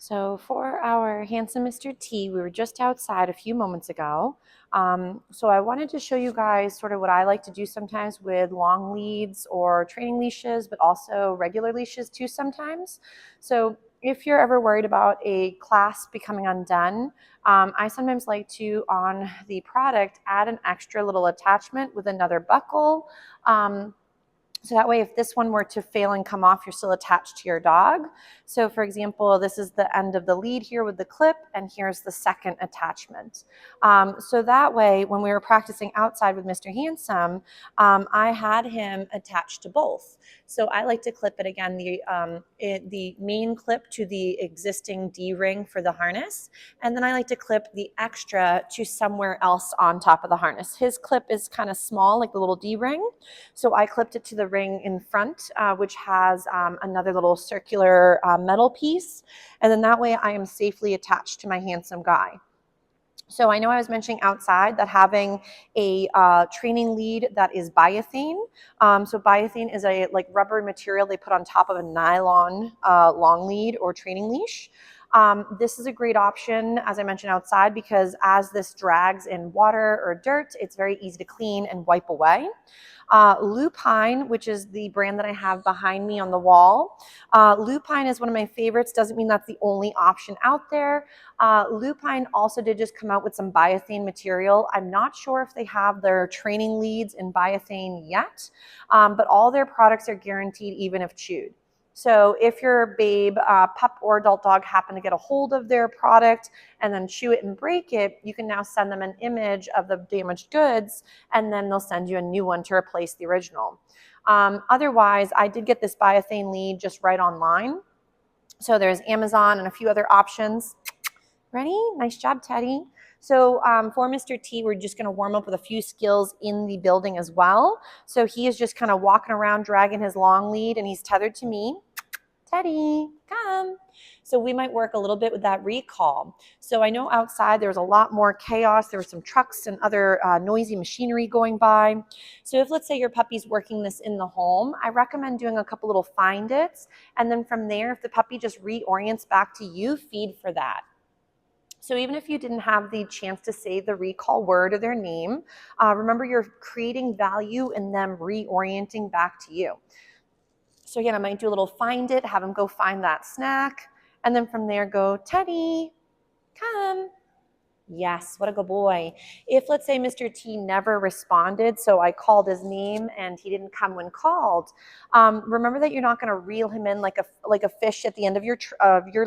So for our handsome Mr. T, we were just outside a few moments ago. So I wanted to show you guys sort of what I like to do sometimes with long leads or training leashes, but also regular leashes too sometimes. So if you're ever worried about a clasp becoming undone, I sometimes like to, on the product, add an extra little attachment with another buckle. So that way, if this one were to fail and come off, you're still attached to your dog. So for example, this is the end of the lead here with the clip, and here's the second attachment. So that way, when we were practicing outside with Mr. Handsome, I had him attached to both. So I like to clip it again, the main clip to the existing D-ring for the harness, and then I like to clip the extra to somewhere else on top of the harness. His clip is kind of small, like the little D-ring. So I clipped it to the ring in front, which has another little circular metal piece. And then that way I am safely attached to my handsome guy. So I know I was mentioning outside that having a training lead that is biothane. So biothane is a rubber material they put on top of a nylon long lead or training leash. This is a great option, as I mentioned, outside, because as this drags in water or dirt, it's very easy to clean and wipe away. Lupine, which is the brand that I have behind me on the wall. Lupine is one of my favorites. Doesn't mean that's the only option out there. Lupine also did just come out with some biothane material. I'm not sure if they have their training leads in biothane yet, but all their products are guaranteed even if chewed. So if your babe, pup, or adult dog happen to get a hold of their product and then chew it and break it, you can now send them an image of the damaged goods, and then they'll send you a new one to replace the original. Otherwise, I did get this biothane lead just right online. So there's Amazon and a few other options. Ready? Nice job, Teddy. So for Mr. T, we're just going to warm up with a few skills in the building as well. So he is just kind of walking around dragging his long lead, and he's tethered to me. Teddy, come. So we might work a little bit with that recall. So I know outside there was a lot more chaos. There were some trucks and other noisy machinery going by. So if, let's say, your puppy's working this in the home, I recommend doing a couple little find its. And then from there, if the puppy just reorients back to you, feed for that. So even if you didn't have the chance to say the recall word or their name, remember you're creating value in them reorienting back to you. So again, I might do a little find it, have them go find that snack, and then from there go, Teddy, come. Yes, what a good boy. If, let's say, Mr. T never responded, so I called his name and he didn't come when called, remember that you're not going to reel him in like a fish at the end of your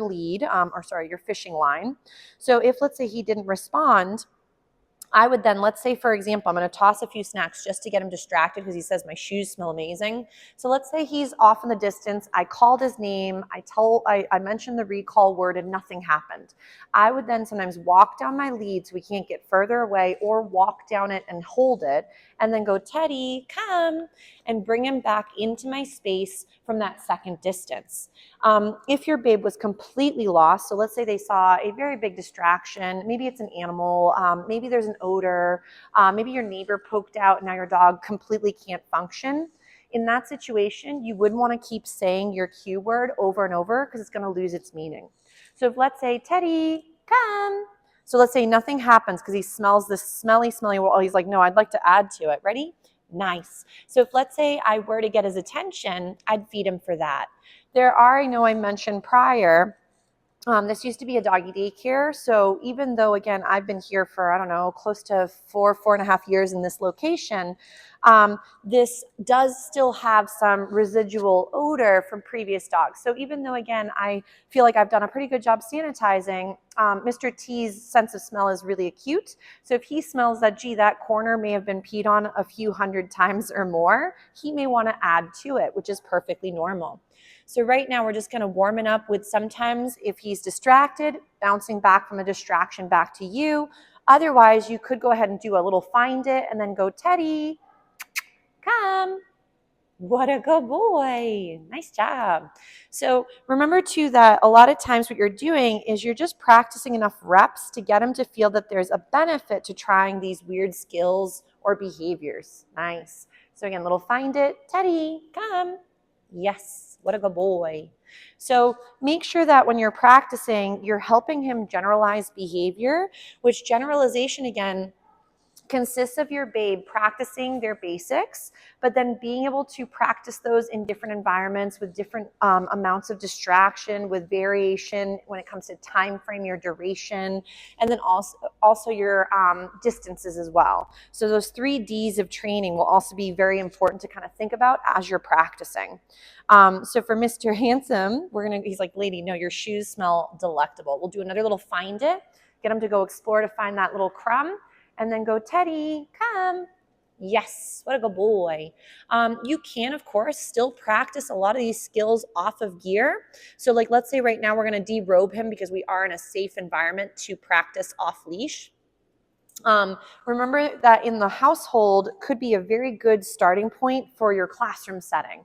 lead, your fishing line. So if, let's say, he didn't respond, I would then, let's say, for example, I'm going to toss a few snacks just to get him distracted because he says my shoes smell amazing. So let's say he's off in the distance. I called his name. I mentioned the recall word and nothing happened. I would then sometimes walk down my lead so we can't get further away, or walk down it and hold it, and then go, Teddy, come, and bring him back into my space from that second distance. If your babe was completely lost, so let's say they saw a very big distraction, maybe it's an animal, maybe there's an odor, maybe your neighbor poked out and now your dog completely can't function. In that situation, you wouldn't want to keep saying your cue word over and over because it's going to lose its meaning. So if, let's say, Teddy, come. So let's say nothing happens because he smells this smelly, well, he's like, no, I'd like to add to it. Ready? Nice. So if, let's say, I were to get his attention, I'd feed him for that. There are, I know I mentioned prior, this used to be a doggy daycare. So even though, again, I've been here for, I don't know, close to 4.5 years in this location, this does still have some residual odor from previous dogs. So even though, again, I feel like I've done a pretty good job sanitizing, Mr. T's sense of smell is really acute. So if he smells that, gee, that corner may have been peed on a few hundred times or more, he may want to add to it, which is perfectly normal. So right now we're just kind of warming up with, sometimes if he's distracted, bouncing back from a distraction back to you. Otherwise, you could go ahead and do a little find it and then go, Teddy, come. What a good boy. Nice job. So remember too that a lot of times what you're doing is you're just practicing enough reps to get him to feel that there's a benefit to trying these weird skills or behaviors. Nice. So again, little find it, Teddy, come. Yes, what a good boy. So make sure that when you're practicing, you're helping him generalize behavior, which generalization again consists of your babe practicing their basics, but then being able to practice those in different environments with different amounts of distraction, with variation when it comes to time frame, your duration, and then also your distances as well. So those 3 Ds of training will also be very important to kind of think about as you're practicing. So for Mr. Handsome, he's like, lady, no, your shoes smell delectable. We'll do another little find it, get him to go explore to find that little crumb. And then go, Teddy, come. Yes, what a good boy. You can, of course, still practice a lot of these skills off of gear. So like, let's say right now we're going to derobe him because we are in a safe environment to practice off leash. Remember that in the household could be a very good starting point for your classroom setting.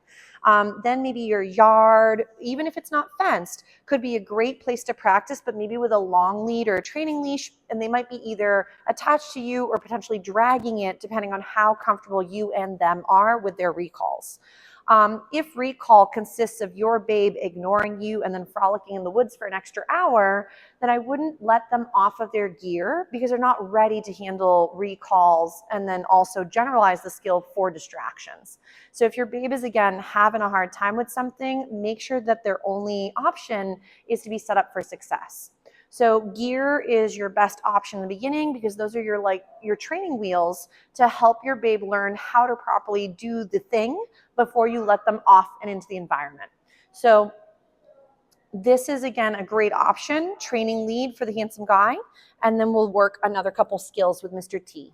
Then maybe your yard, even if it's not fenced, could be a great place to practice, but maybe with a long lead or a training leash, and they might be either attached to you or potentially dragging it, depending on how comfortable you and them are with their recalls. If recall consists of your babe ignoring you and then frolicking in the woods for an extra hour, then I wouldn't let them off of their gear because they're not ready to handle recalls and then also generalize the skill for distractions. So if your babe is, again, having a hard time with something, make sure that their only option is to be set up for success. So gear is your best option in the beginning because those are your training wheels to help your babe learn how to properly do the thing before you let them off and into the environment. So this is, again, a great option, training lead for the handsome guy, and then we'll work another couple skills with Mr. T.